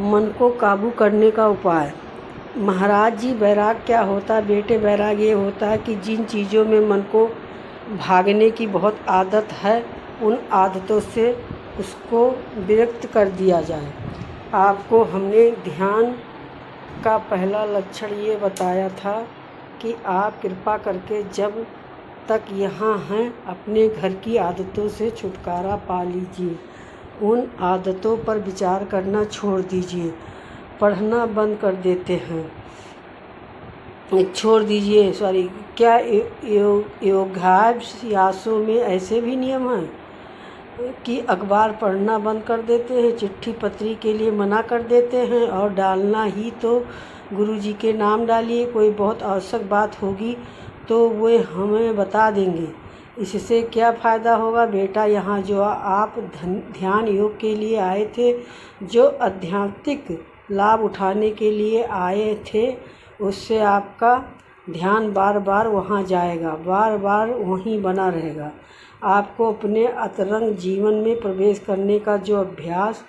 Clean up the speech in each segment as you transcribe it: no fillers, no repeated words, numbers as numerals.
मन को काबू करने का उपाय। महाराज जी, वैराग क्या होता है बेटे? वैराग ये होता है कि जिन चीज़ों में मन को भागने की बहुत आदत है, उन आदतों से उसको विरक्त कर दिया जाए। आपको हमने ध्यान का पहला लक्षण ये बताया था कि आप कृपा करके जब तक यहाँ हैं अपने घर की आदतों से छुटकारा पा लीजिए। उन आदतों पर विचार करना छोड़ दीजिए। पढ़ना बंद कर देते हैं, छोड़ दीजिए सॉरी। क्या योगाभ्यासों में ऐसे भी नियम हैं कि अखबार पढ़ना बंद कर देते हैं, चिट्ठी पत्री के लिए मना कर देते हैं, और डालना ही तो गुरु जी के नाम डालिए। कोई बहुत आवश्यक बात होगी तो वे हमें बता देंगे। इससे क्या फ़ायदा होगा बेटा? यहाँ जो आप ध्यान योग के लिए आए थे, जो आध्यात्मिक लाभ उठाने के लिए आए थे, उससे आपका ध्यान बार बार वहाँ जाएगा, बार बार वहीं बना रहेगा। आपको अपने अंतरंग जीवन में प्रवेश करने का जो अभ्यास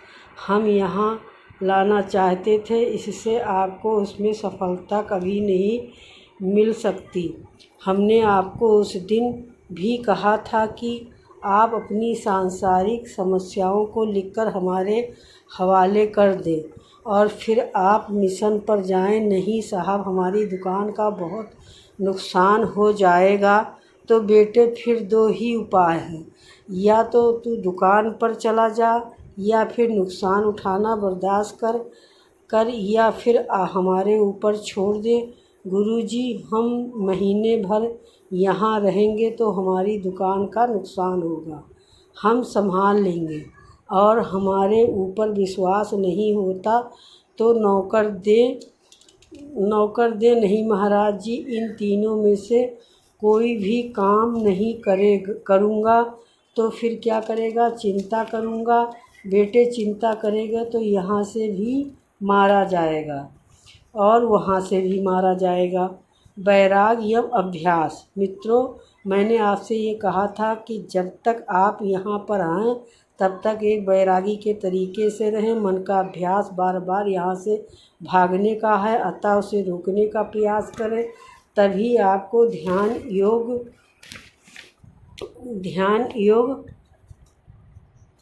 हम यहाँ लाना चाहते थे, इससे आपको उसमें सफलता कभी नहीं मिल सकती। हमने आपको उस दिन भी कहा था कि आप अपनी सांसारिक समस्याओं को लिखकर हमारे हवाले कर दें और फिर आप मिशन पर जाएं। नहीं साहब, हमारी दुकान का बहुत नुकसान हो जाएगा। तो बेटे फिर दो ही उपाय हैं, या तो तू दुकान पर चला जा, या फिर नुकसान उठाना बर्दाश्त कर या फिर हमारे ऊपर छोड़ दे। गुरुजी, हम महीने भर यहाँ रहेंगे तो हमारी दुकान का नुकसान होगा, हम संभाल लेंगे। और हमारे ऊपर विश्वास नहीं होता तो नौकर दे। नहीं महाराज जी, इन तीनों में से कोई भी काम नहीं करूँगा तो फिर क्या करेगा? चिंता करूँगा। बेटे, चिंता करेगा तो यहाँ से भी मारा जाएगा और वहाँ से भी मारा जाएगा। वैराग्यम अभ्यास। मित्रों, मैंने आपसे ये कहा था कि जब तक आप यहाँ पर आएँ तब तक एक वैरागी के तरीके से रहें। मन का अभ्यास बार बार यहाँ से भागने का है, अतः उसे रोकने का प्रयास करें। तभी आपको ध्यान योग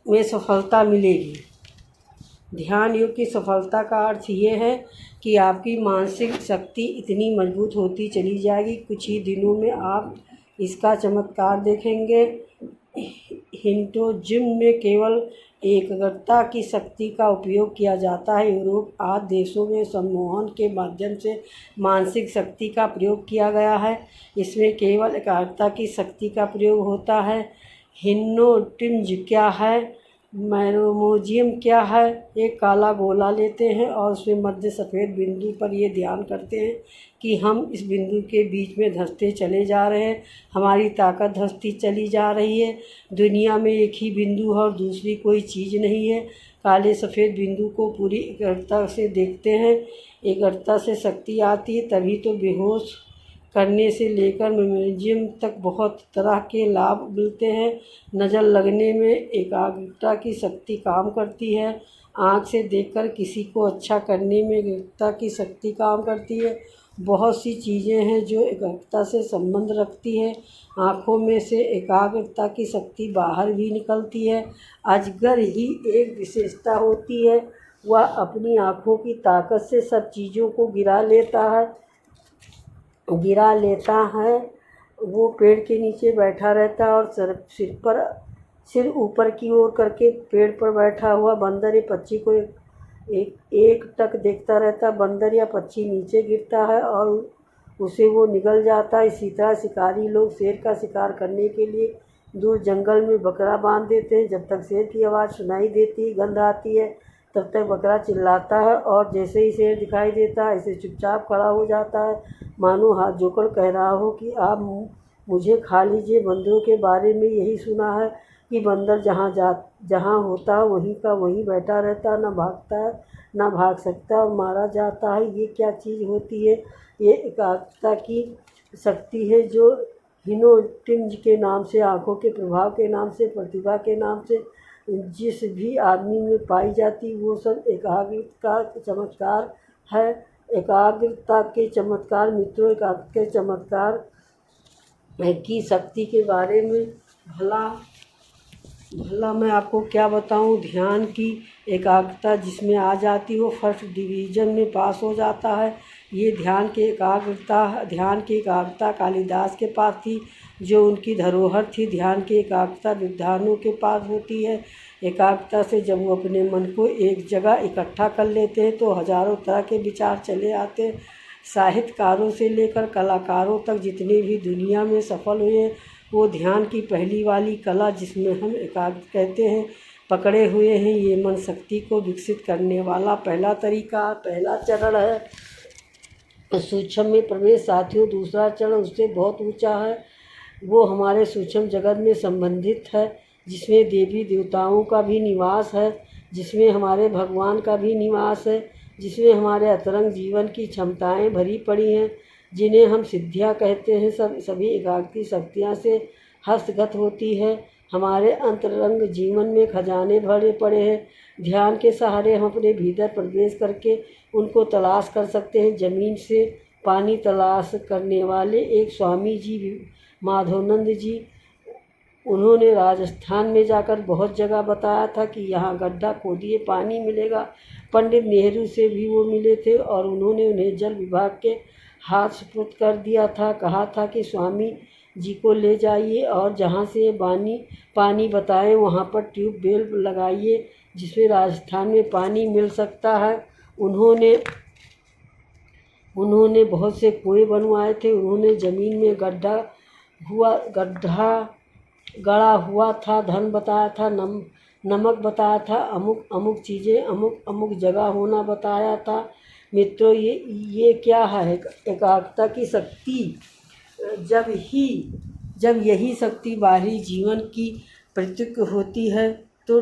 में सफलता मिलेगी। ध्यान योग की सफलता का अर्थ ये है कि आपकी मानसिक शक्ति इतनी मजबूत होती चली जाएगी, कुछ ही दिनों में आप इसका चमत्कार देखेंगे। हिंदुइज्म में केवल एकाग्रता की शक्ति का उपयोग किया जाता है। यूरोप आदि देशों में सम्मोहन के माध्यम से मानसिक शक्ति का प्रयोग किया गया है। इसमें केवल एकाग्रता की शक्ति का प्रयोग होता है। हिप्नोटिज्म क्या है? मैनोमोजियम क्या है? एक काला गोला लेते हैं और उसमें मध्य सफ़ेद बिंदु पर ये ध्यान करते हैं कि हम इस बिंदु के बीच में धंसते चले जा रहे हैं, हमारी ताकत धंसती चली जा रही है। दुनिया में एक ही बिंदु है और दूसरी कोई चीज़ नहीं है। काले सफ़ेद बिंदु को पूरी एकाग्रता से देखते हैं। एकाग्रता से शक्ति आती है, तभी तो बेहोश करने से लेकर म्यूजियम तक बहुत तरह के लाभ मिलते हैं। नज़र लगने में एकाग्रता की शक्ति काम करती है। आँख से देखकर किसी को अच्छा करने में एकाग्रता की शक्ति काम करती है। बहुत सी चीज़ें हैं जो एकाग्रता से संबंध रखती है। आँखों में से एकाग्रता की शक्ति बाहर भी निकलती है। अजगर ही एक विशेषता होती है, वह अपनी आँखों की ताकत से सब चीज़ों को गिरा लेता है। वो पेड़ के नीचे बैठा रहता है और सिर ऊपर की ओर करके पेड़ पर बैठा हुआ बंदर या पक्षी को एक टक देखता रहता। बंदर या पक्षी नीचे गिरता है और उसे वो निगल जाता है। इसी तरह शिकारी लोग शेर का शिकार करने के लिए दूर जंगल में बकरा बांध देते हैं। जब तक शेर की आवाज़ सुनाई देती है, गंध आती है, तब तक बकरा चिल्लाता है और जैसे ही शेर दिखाई देता है ऐसे चुपचाप खड़ा हो जाता है, मानो हाथ जोड़कर कह रहा हो कि आप मुझे खा लीजिए। बंदरों के बारे में यही सुना है कि बंदर जहाँ होता है वहीं का वहीं बैठा रहता है, ना भागता है ना भाग सकता और मारा जाता है। ये क्या चीज़ होती है? ये एकाग्रता की शक्ति है जो हिप्नोटिज्म के नाम से, आँखों के प्रभाव के नाम से, प्रतिभा के नाम से जिस भी आदमी में पाई जाती वो सब एकाग्रता का चमत्कार है। एकाग्रता के चमत्कार मित्रों, एकाग्रता के चमत्कार की शक्ति के बारे में भला मैं आपको क्या बताऊं। ध्यान की एकाग्रता जिसमें आ जाती वो फर्स्ट डिवीज़न में पास हो जाता है। ये ध्यान की एकाग्रता कालिदास के पास थी, जो उनकी धरोहर थी। ध्यान की एकाग्रता विद्वानों के पास होती है। एकाग्रता से जब वो अपने मन को एक जगह इकट्ठा कर लेते हैं तो हजारों तरह के विचार चले आते हैं। साहित्यकारों से लेकर कलाकारों तक जितने भी दुनिया में सफल हुए वो ध्यान की पहली वाली कला, जिसमें हम एकाग्र कहते हैं, पकड़े हुए हैं। ये मन शक्ति को विकसित करने वाला पहला तरीका, पहला चरण है। सूक्ष्म में प्रवेश साथियों, दूसरा चरण उससे बहुत ऊंचा है। वो हमारे सूक्ष्म जगत में संबंधित है, जिसमें देवी देवताओं का भी निवास है, जिसमें हमारे भगवान का भी निवास है, जिसमें हमारे अंतरंग जीवन की क्षमताएं भरी पड़ी हैं, जिन्हें हम सिद्धियां कहते हैं। सभी एकाग्र शक्तियाँ से हस्तगत होती है। हमारे अंतरंग जीवन में खजाने भरे पड़े हैं। ध्यान के सहारे हम अपने भीतर प्रवेश करके उनको तलाश कर सकते हैं। ज़मीन से पानी तलाश करने वाले एक स्वामी जी माधवानंद जी, उन्होंने राजस्थान में जाकर बहुत जगह बताया था कि यहाँ गड्ढा खोदिए पानी मिलेगा। पंडित नेहरू से भी वो मिले थे और उन्होंने उन्हें जल विभाग के हाथ सुपुर्द कर दिया था। कहा था कि स्वामी जी को ले जाइए और जहाँ से पानी बताएं वहाँ पर ट्यूबवेल लगाइए, जिसमें राजस्थान में पानी मिल सकता है। उन्होंने बहुत से कुएं बनवाए थे। उन्होंने ज़मीन में गड्ढा गड़ा हुआ था। धन बताया था, नमक बताया था, अमुक चीज़ें अमुक जगह होना बताया था। मित्रों, ये क्या है? एकाग्रता की शक्ति। जब यही शक्ति बाहरी जीवन की प्रतीक होती है तो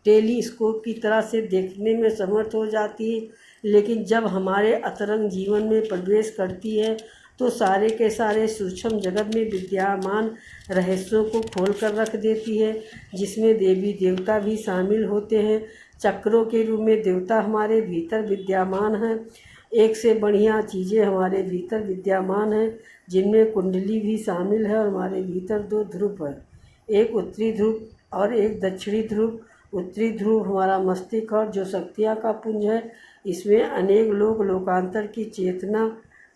टेलीस्कोप की तरह से देखने में समर्थ हो जाती है। लेकिन जब हमारे अंतरंग जीवन में प्रवेश करती है तो सारे के सारे सूक्ष्म जगत में विद्यमान रहस्यों को खोल कर रख देती है, जिसमें देवी देवता भी शामिल होते हैं। चक्रों के रूप में देवता हमारे भीतर विद्यमान हैं। एक से बढ़िया चीज़ें हमारे भीतर विद्यमान हैं, जिनमें कुंडली भी शामिल है। और हमारे भीतर 2 ध्रुव है, एक उत्तरी ध्रुव और एक दक्षिणी ध्रुव। उत्तरी ध्रुव हमारा मस्तिष्क और जो शक्तियाँ का पुंज है, इसमें अनेक लोकांतर की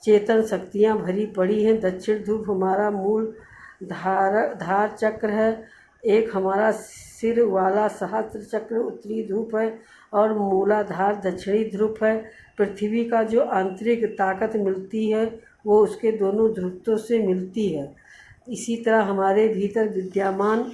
चेतन शक्तियाँ भरी पड़ी हैं। दक्षिण ध्रुव हमारा मूल धार चक्र है। एक हमारा सिर वाला सहस्त्र चक्र उत्तरी ध्रुव है और मूलाधार दक्षिणी ध्रुव है। पृथ्वी का जो आंतरिक ताकत मिलती है वो उसके दोनों ध्रुवों से मिलती है। इसी तरह हमारे भीतर विद्यमान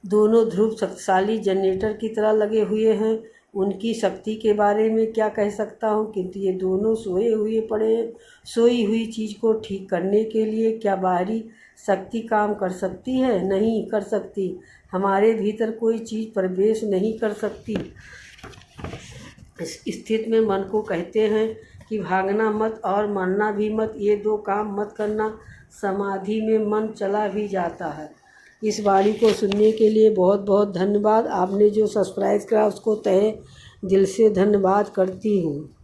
दोनों ध्रुव शक्तिशाली जनरेटर की तरह लगे हुए हैं। उनकी शक्ति के बारे में क्या कह सकता हूँ, किंतु ये दोनों सोए हुए पड़े हैं। सोई हुई चीज़ को ठीक करने के लिए क्या बाहरी शक्ति काम कर सकती है? नहीं कर सकती। हमारे भीतर कोई चीज़ प्रवेश नहीं कर सकती। इस स्थिति में मन को कहते हैं कि भागना मत और मरना भी मत, ये 2 काम मत करना। समाधि में मन चला भी जाता है। इस वाणी को सुनने के लिए बहुत बहुत धन्यवाद। आपने जो सब्सक्राइब करा उसको तहे दिल से धन्यवाद करती हूँ।